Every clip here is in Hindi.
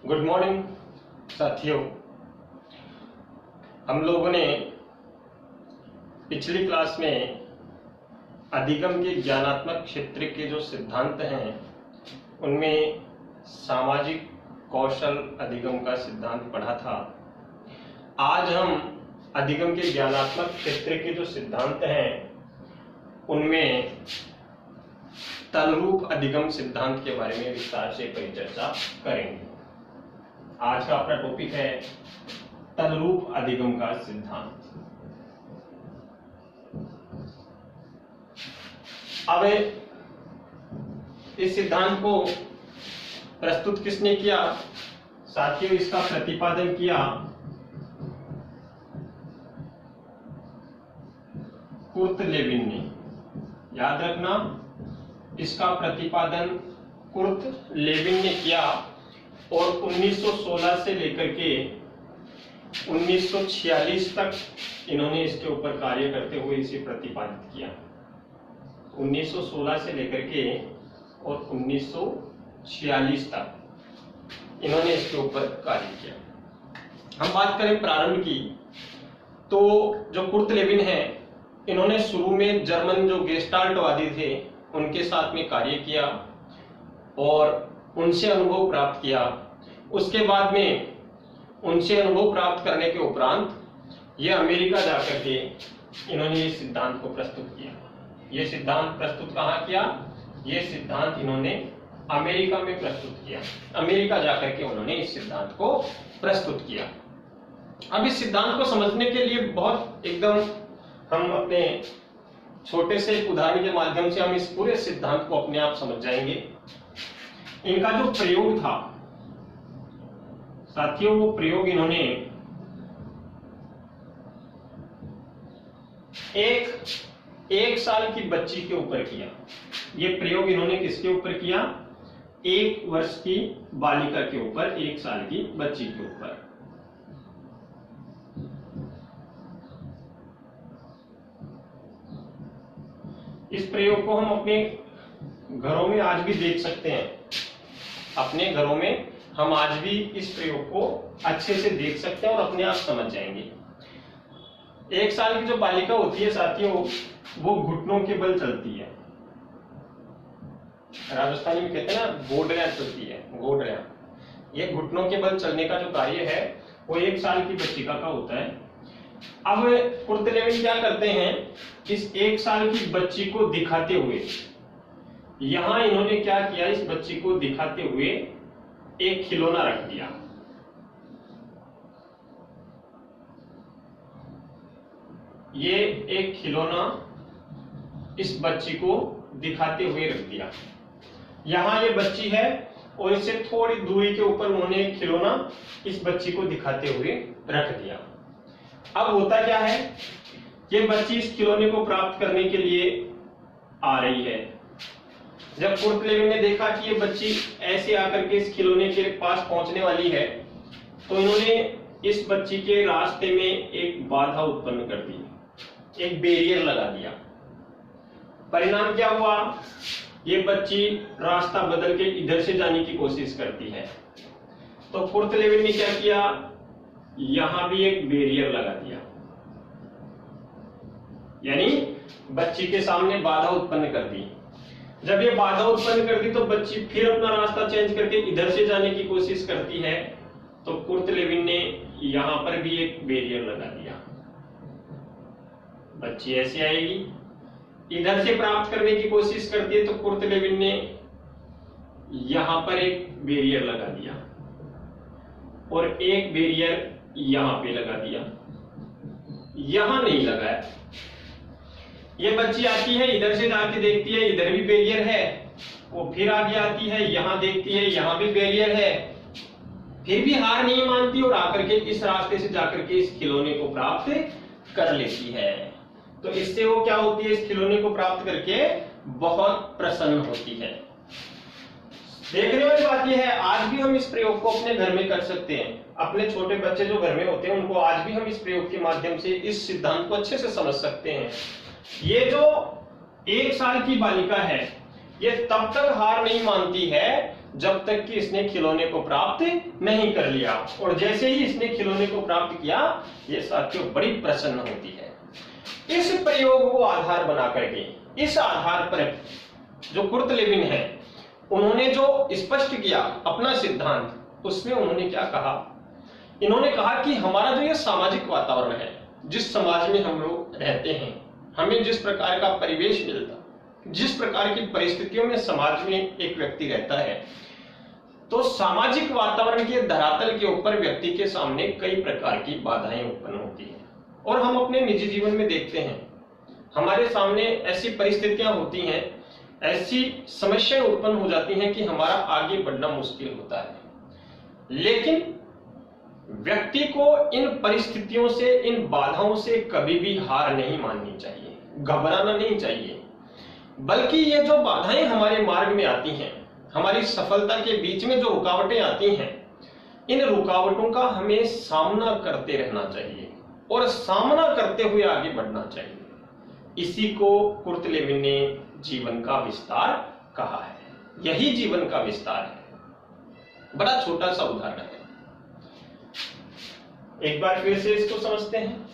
गुड मॉर्निंग साथियों। हम लोगों ने पिछली क्लास में अधिगम के ज्ञानात्मक क्षेत्र के जो सिद्धांत हैं उनमें सामाजिक कौशल अधिगम का सिद्धांत पढ़ा था। आज हम अधिगम के ज्ञानात्मक क्षेत्र के जो सिद्धांत हैं उनमें तलरूप अधिगम सिद्धांत के बारे में विस्तार से परिचर्चा करेंगे। आज का अपना टॉपिक है तलरूप अधिगम का सिद्धांत। अब इस सिद्धांत को प्रस्तुत किसने किया साथियों? इसका प्रतिपादन किया कुर्ट लेविन ने। याद रखना, इसका प्रतिपादन कुर्ट लेविन ने किया और 1916 से लेकर के 1946 तक इन्होंने इसके ऊपर कार्य करते हुए इसे प्रतिपादित किया। 1916 से लेकर के और 1946 तक इन्होंने इसके ऊपर कार्य किया। हम बात करें प्रारंभ की, तो जो कुर्ट लेविन है इन्होंने शुरू में जर्मन जो गेस्टाल्टवादी थे उनके साथ में कार्य किया और उनसे अनुभव प्राप्त किया। उसके बाद में उनसे अनुभव प्राप्त करने के उपरांत ये अमेरिका जाकर के इन्होंने ये सिद्धांत को प्रस्तुत किया। ये सिद्धांत प्रस्तुत कहाँ किया? ये सिद्धांत इन्होंने अमेरिका में प्रस्तुत किया। अमेरिका जाकर के उन्होंने इस सिद्धांत को प्रस्तुत किया। अब इस सिद्धांत को समझने के लिए बहुत एकदम हम अपने छोटे से एक उदाहरण के माध्यम से हम इस पूरे सिद्धांत को अपने आप समझ जाएंगे। इनका जो प्रयोग था साथियों, वो प्रयोग इन्होंने एक साल की बच्ची के ऊपर किया। ये प्रयोग इन्होंने किसके ऊपर किया? 1 वर्ष की बालिका के ऊपर, 1 साल की बच्ची के ऊपर। इस प्रयोग को हम अपने घरों में आज भी देख सकते हैं। अपने घरों में हम आज भी इस प्रयोग को अच्छे से देख सकते हैं और अपने आप समझ जाएंगे। 1 साल की जो बालिका होती है साथियों, वो घुटनों के बल चलती है। राजस्थानी में कहते हैं ना, गोडलियां चलती है, गोडलियां। ये घुटनों के बल चलने का जो कार्य है वो 1 साल की बच्चिका का होता है। अब कुर्ट लेविन क्या करते हैं, इस 1 साल की बच्ची को दिखाते हुए, यहां इन्होंने क्या किया, इस बच्ची को दिखाते हुए एक खिलौना रख दिया। ये एक खिलौना इस बच्ची को दिखाते हुए रख दिया। यहां ये बच्ची है और इससे थोड़ी दूरी के ऊपर उन्होंने एक खिलौना इस बच्ची को दिखाते हुए रख दिया। अब होता क्या है, ये बच्ची इस खिलौने को प्राप्त करने के लिए आ रही है। जब कुर्ट लेविन ने देखा कि ये बच्ची ऐसे आकर के इस खिलौने के पास पहुंचने वाली है, तो इन्होंने इस बच्ची के रास्ते में एक बाधा उत्पन्न कर दी, एक बैरियर लगा दिया। परिणाम क्या हुआ? ये बच्ची रास्ता बदल के इधर से जाने की कोशिश करती है। तो कुर्ट लेविन ने क्या किया, यहां भी एक बैरियर लगा दिया, यानी बच्ची के सामने बाधा उत्पन्न कर दी। जब ये बाधा उत्पन्न कर दी तो बच्ची फिर अपना रास्ता चेंज करके इधर से जाने की कोशिश करती है। तो कुर्ट लेविन ने यहां पर भी एक बैरियर लगा दिया। बच्ची ऐसे आएगी, इधर से प्राप्त करने की कोशिश करती है, तो कुर्ट लेविन ने यहां पर एक बैरियर लगा दिया और एक बैरियर यहां पे लगा दिया। यहां नहीं लगाया। ये बच्ची आती है, इधर से जाके देखती है इधर भी बैरियर है, वो फिर आगे आती है, यहां देखती है यहां भी बैरियर है, फिर भी हार नहीं मानती और आकर के इस रास्ते से जाकर के इस खिलौने को प्राप्त कर लेती है। तो इससे वो क्या होती है, इस खिलौने को प्राप्त करके बहुत प्रसन्न होती है। देखने वाली बात यह है, आज भी हम इस प्रयोग को अपने घर में कर सकते हैं। अपने छोटे बच्चे जो घर में होते हैं उनको आज भी हम इस प्रयोग के माध्यम से इस सिद्धांत को अच्छे से समझ सकते हैं। ये जो 1 साल की बालिका है, ये तब तक हार नहीं मानती है जब तक कि इसने खिलौने को प्राप्त नहीं कर लिया। और जैसे ही इसने खिलौने को प्राप्त किया, ये साथियों बड़ी प्रसन्न होती है। इस प्रयोग को आधार बना करके, इस आधार पर जो कुर्ट लेविन है, उन्होंने जो स्पष्ट किया अपना सिद्धांत, उसमें उन्होंने क्या कहा? इन्होंने कहा कि हमारा जो ये सामाजिक वातावरण है, जिस समाज में हम लोग रहते हैं, हमें जिस प्रकार का परिवेश मिलता, जिस प्रकार की परिस्थितियों में समाज में एक व्यक्ति रहता है, तो सामाजिक वातावरण के धरातल के ऊपर व्यक्ति के सामने कई प्रकार की बाधाएं उत्पन्न होती हैं। और हम अपने निजी जीवन में देखते हैं, हमारे सामने ऐसी परिस्थितियां होती हैं, ऐसी समस्याएं उत्पन्न हो जाती हैं कि हमारा आगे बढ़ना मुश्किल होता है। लेकिन व्यक्ति को इन परिस्थितियों से, इन बाधाओं से कभी भी हार नहीं माननी चाहिए, घबराना नहीं चाहिए, बल्कि ये जो बाधाएं हमारे मार्ग में आती हैं, हमारी सफलता के बीच में जो रुकावटें आती हैं, इन रुकावटों का हमें सामना करते रहना चाहिए और सामना करते हुए आगे बढ़ना चाहिए। इसी को कुर्ट लेविन ने जीवन का विस्तार कहा है। यही जीवन का विस्तार है। बड़ा छोटा सा उदाहरण है, एक बार फिर से इसको समझते हैं।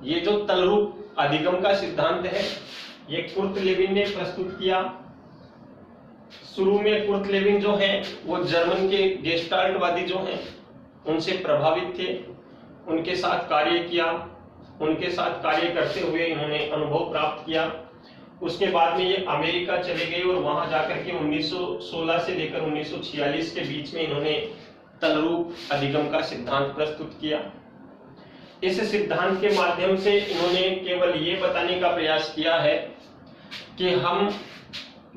ये जो तलरूप अधिगम का सिद्धांत है, ये कुर्ट लेविन ने प्रस्तुत किया। शुरू में कुर्ट लेविन जो है वो जर्मन के गेस्टाल्टवादी जो हैं उनसे प्रभावित थे, उनके साथ कार्य किया, उनके साथ कार्य करते हुए इन्होंने अनुभव प्राप्त किया। उसके बाद में ये अमेरिका चले गए और वहां जाकर के 1916 से लेकर 1946 के बीच में इन्होंने तलरूप अधिगम का सिद्धांत प्रस्तुत किया। इस सिद्धांत के माध्यम से इन्होंने केवल ये बताने का प्रयास किया है कि हम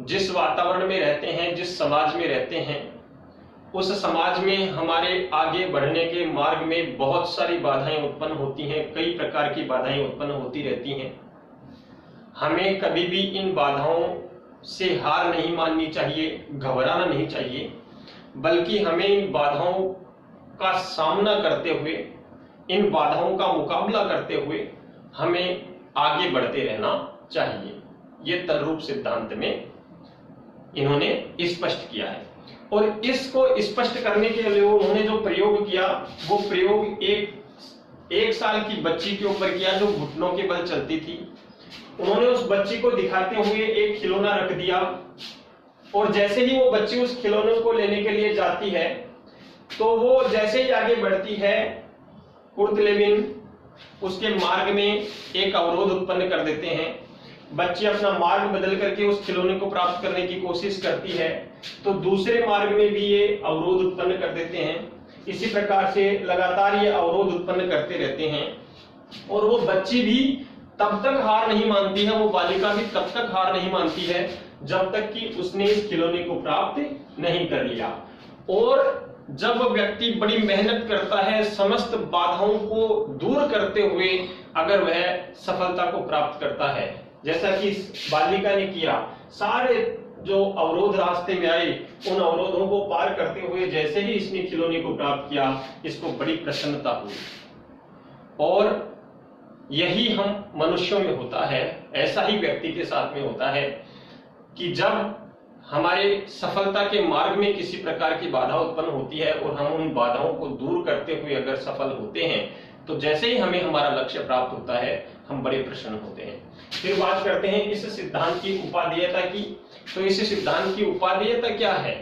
जिस वातावरण में रहते हैं, जिस समाज में रहते हैं, उस समाज में हमारे आगे बढ़ने के मार्ग में बहुत सारी बाधाएं उत्पन्न होती हैं, कई प्रकार की बाधाएं उत्पन्न होती रहती हैं। हमें कभी भी इन बाधाओं से हार नहीं माननी चाहिए, घबराना नहीं चाहिए, बल्कि हमें इन बाधाओं का सामना करते हुए, इन बाधाओं का मुकाबला करते हुए हमें आगे बढ़ते रहना चाहिए। ये तलरूप सिद्धांत में इन्होंने स्पष्ट किया है। और इसको स्पष्ट करने के लिए उन्होंने जो प्रयोग किया, वो प्रयोग एक साल की बच्ची के ऊपर किया जो घुटनों के बल चलती थी। उन्होंने उस बच्ची को दिखाते हुए एक खिलौना रख दिया, और जैसे ही वो बच्ची उस खिलौने को लेने के लिए जाती है, तो वो जैसे ही आगे बढ़ती है, कुर्ट लेविन उसके मार्ग में एक अवरोध उत्पन्न कर देते हैं। बच्ची अपना मार्ग बदल करके उस खिलौने को प्राप्त करने की कोशिश करती है, तो दूसरे मार्ग में भी ये अवरोध उत्पन्न कर देते हैं। इसी प्रकार से लगातार ये अवरोध उत्पन्न करते रहते हैं, और वो बच्ची भी तब तक हार नहीं मानती है, वो बालिका भी तब तक हार नहीं मानती है जब तक कि उसने इस खिलौने को प्राप्त नहीं कर लिया। और जब व्यक्ति बड़ी मेहनत करता है, समस्त बाधाओं को दूर करते हुए अगर वह सफलता को प्राप्त करता है, जैसा कि इस बालिका ने किया, सारे जो अवरोध रास्ते में आए, उन अवरोधों को पार करते हुए जैसे ही इसने खिलौने को प्राप्त किया, इसको बड़ी प्रसन्नता हुई। और यही हम मनुष्यों में होता है, ऐसा ही व्यक्ति के साथ में होता है कि जब हमारे सफलता के मार्ग में किसी प्रकार की बाधा उत्पन्न होती है और हम उन बाधाओं को दूर करते हुए अगर सफल होते हैं, तो जैसे ही हमें हमारा लक्ष्य प्राप्त होता है, हम बड़े प्रसन्न होते हैं। फिर बात करते हैं इस सिद्धांत की उपादेयता की। तो इस सिद्धांत की उपादेयता क्या है?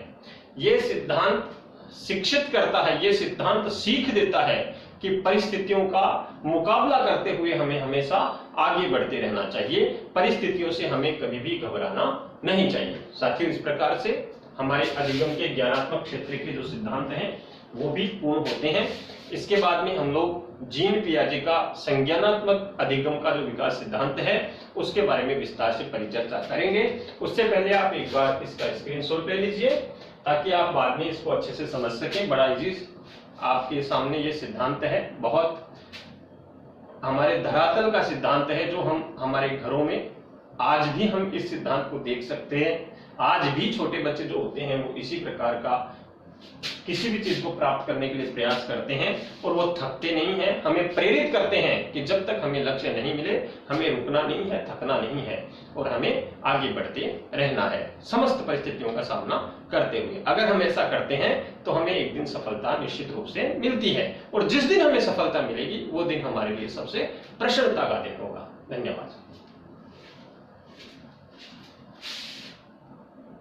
ये सिद्धांत शिक्षित करता है, ये सिद्धांत सीख देता है कि परिस्थितियों का मुकाबला करते हुए हमें हमेशा आगे बढ़ते रहना चाहिए, परिस्थितियों से हमें कभी भी घबराना नहीं चाहिए। साथियों, इस प्रकार से हमारे अधिगम के ज्ञानात्मक क्षेत्र के जो सिद्धांत हैं वो भी पूर्ण होते हैं। इसके बाद में हम लोग जीन पियाजे का संज्ञानात्मक अधिगम का जो विकास सिद्धांत है उसके बारे में विस्तार से परिचर्चा करेंगे। उससे पहले आप एक बार इसका स्क्रीनशॉट ले लीजिए ताकि आप बाद में इसको अच्छे से समझ सकें। बड़ा इजी आपके सामने ये सिद्धांत है, बहुत हमारे धरातल का सिद्धांत है, जो हम हमारे घरों में आज भी हम इस सिद्धांत को देख सकते हैं। आज भी छोटे बच्चे जो होते हैं वो इसी प्रकार का किसी भी चीज को प्राप्त करने के लिए प्रयास करते हैं और वो थकते नहीं हैं, हमें प्रेरित करते हैं कि जब तक हमें लक्ष्य नहीं मिले हमें रुकना नहीं है, थकना नहीं है और हमें आगे बढ़ते रहना है समस्त परिस्थितियों का सामना करते हुए। अगर हम ऐसा करते हैं तो हमें एक दिन सफलता निश्चित रूप से मिलती है और जिस दिन हमें सफलता मिलेगी वो दिन हमारे लिए सबसे प्रसन्नता का दिन होगा। धन्यवाद।